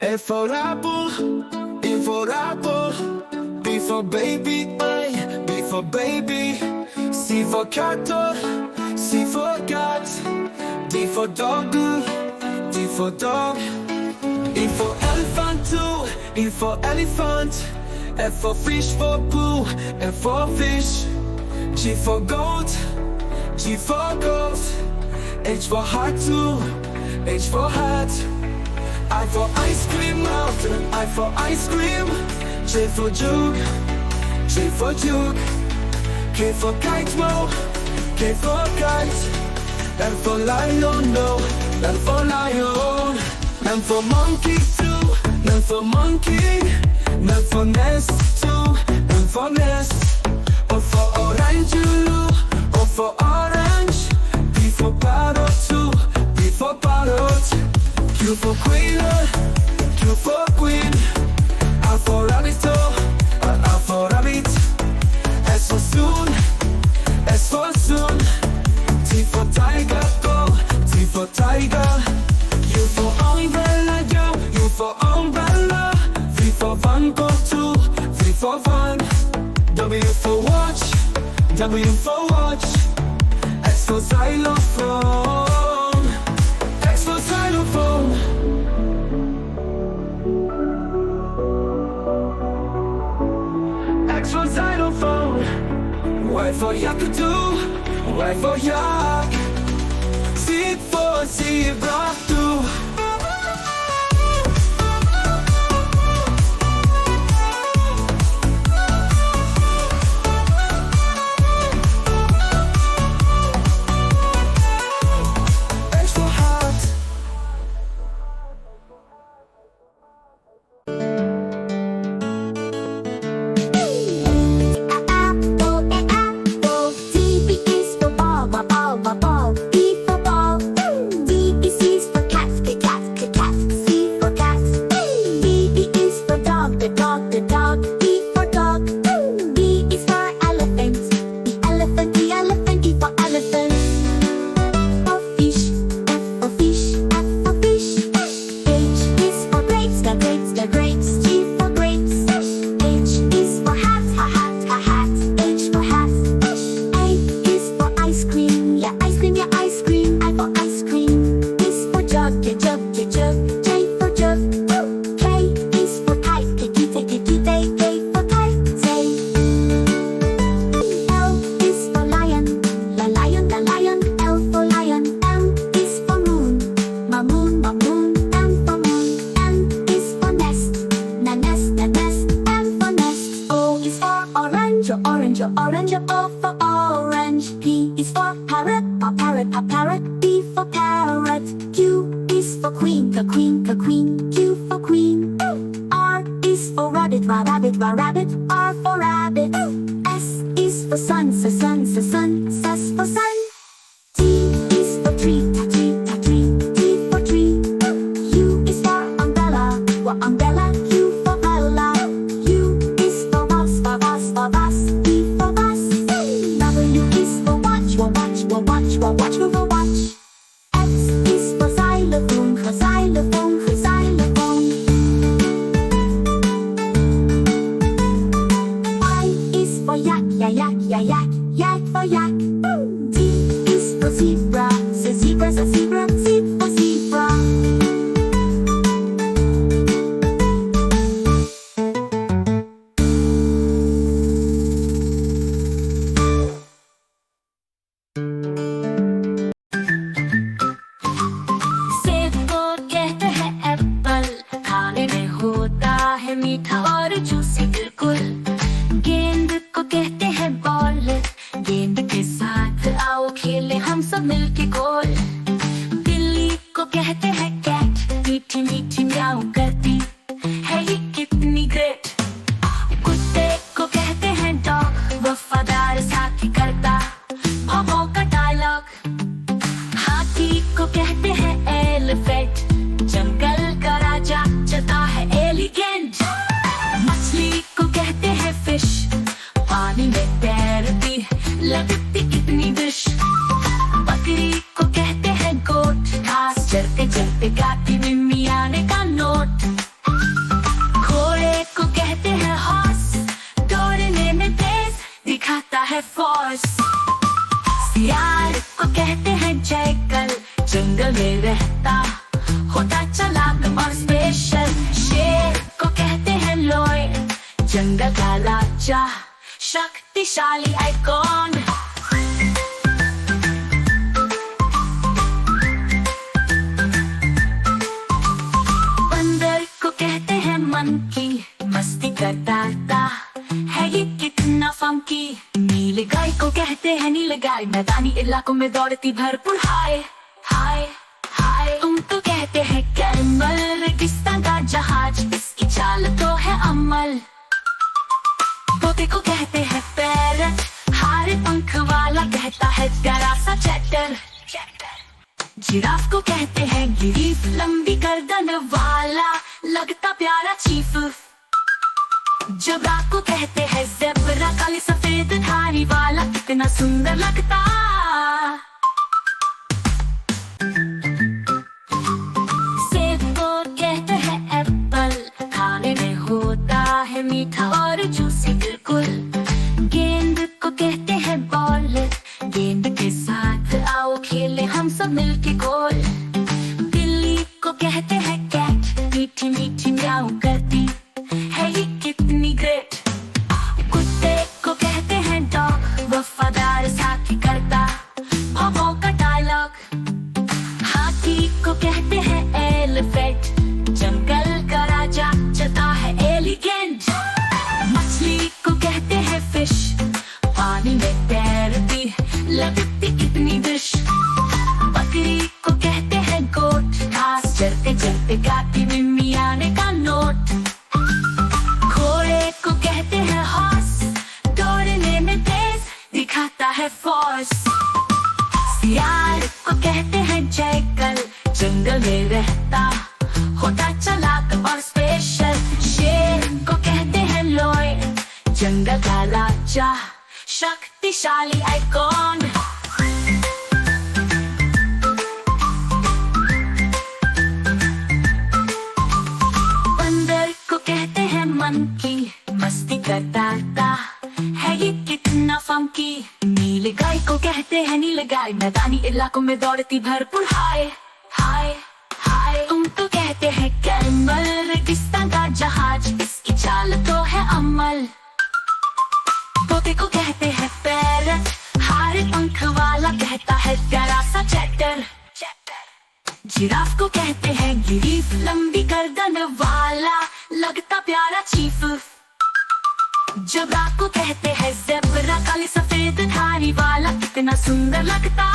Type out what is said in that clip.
A for apple, E for apple, B for baby, B for baby, C for cattle, C for cat, D for dog, D for dog, E for elephant too, E for elephant, F for fish for poo, F for fish, G for goat, G for goat, H for heart too, H for hat. I for ice cream mountain, I for ice cream. J for jug, J for jug. K for kite mo, K for kite. L for lion, no, L for lion. M for monkey too, N for monkey. N for nest too, N for nest. O for orange, O for orange. P for parrot too, P for parrot. Q for queen, Q for queen. R for rabbit, R for rabbit. S for soon, S for soon. T for tiger, go, T for tiger. U for umbrella, go, U for umbrella. V for van, go to, V for van. W for watch, W for watch. X for xylophone, X for xylophone. X for xylophone. Y for yakadoo, Y for yak. Z for zebra too. Orange, O for orange. P is for parrot, parrot. P for parrot. Q is for queen, queen. Q for queen. R is for rabbit, rabbit. R for rabbit. S is for sun, sun. S for sun. T is for tree, T for tree. U is for umbrella, umbrella. U for umbrella. U is for bus, bus. V for bus. W is for watch, watch. U for watch. X is for xylophone, xylophone. Y is for yak, yak for yak. Z is for zebra, zebra. Z for zebra. सेब को कहते हैं Apple, खाने में होता है मीठा और जूसी बिल्कुल। गेंद को कहते हैं बॉल, गेंद के साथ आओ खेले हम सब मिलके गोल। बिल्ली को कहते हैं कैट, मीठी मीठी म्याऊ करती है ये कितनी ग्रेट। कुत्ते को कहते हैं डॉग, वफादार साथी करता भौं का डायलॉग। हाथी को कहते हैं एलिफेंट, जंगल का राजा चलता है एलिगेंट। मछली को कहते हैं फिश, पानी में तैरती लगती कितनी डिश। बकरी को कहते हैं गोट, घास चलते चलते गाती में मियाने का नोट। जंगल का राजा, शक्तिशाली आइकॉन। बंदर को कहते हैं मंकी, मस्ती करता है ये कितना फंकी। नील गाय को कहते हैं नील गाय, मैदानी इलाकों में दौड़ती भरपूर। हाय हाय हाय। तुम तो कहते हैं कैमल, रेगिस्तान का जहाज, इसकी चाल तो है अमल। तोते को कहते हैं पैरट, हरे पंख वाला कहता है प्यारा सा चैटर। जिराफ को कहते हैं गिरीफ, लंबी गर्दन वाला लगता प्यारा चीफ। जबरा को कहते हैं ज़ेब्रा, काली सफेद धारी वाला कितना सुंदर लगता। सेब को कहते हैं एप्पल, खाने में होता है मीठा और जूसी बिल्कुल। गेंद को कहते हैं बॉल, गेंद के साथ आओ खेले हम सब मिलके गोल। बिल्ली को कहते हैं कैट, मीठी मीठी म्याऊ करती है ये कितनी ग्रेट। कुत्ते को कहते हैं डॉग, वफादार साथी करता भौंकने का डायलॉग। हाथी को कहते हैं एलिफेंट, जंगल का राजा चलता है एलिगेंट। मछली को कहते हैं फिश, पानी में तैरती लगती कितनी डिश। बकरी को कहते हैं गोट, घास चलते चलते गाती मिम्मी आने का नोट। घोड़े को कहते हैं हॉर्स, दौड़ने में तेज दिखाता है फोर्स। सियार को कहते हैं जयकल, जंगल में रहता होता चालाक और स्पेशल। शेर को कहते हैं लॉयन, जंगल का राजा, शक्तिशाली आइकॉन। बंदर को कहते हैं मंकी, मस्ती करता है ये कितना फंकी। नील गाय को कहते हैं नील गाय, मैदानी इलाकों में दौड़ती भरपूर। हाय हाय हाय। तुम तो कहते हैं कैमल, रेगिस्तान का जहाज, इसकी चाल तो है अमल। तोते को कहते हैं पैरट, हरे पंख वाला कहता है प्यारा सा चैटर। जिराफ को कहते हैं गिरीफ, लंबी गर्दन वाला लगता प्यारा चीफ। जबरा को कहते हैं ज़ेब्रा, काली सफेद धारी वाला कितना सुंदर लगता।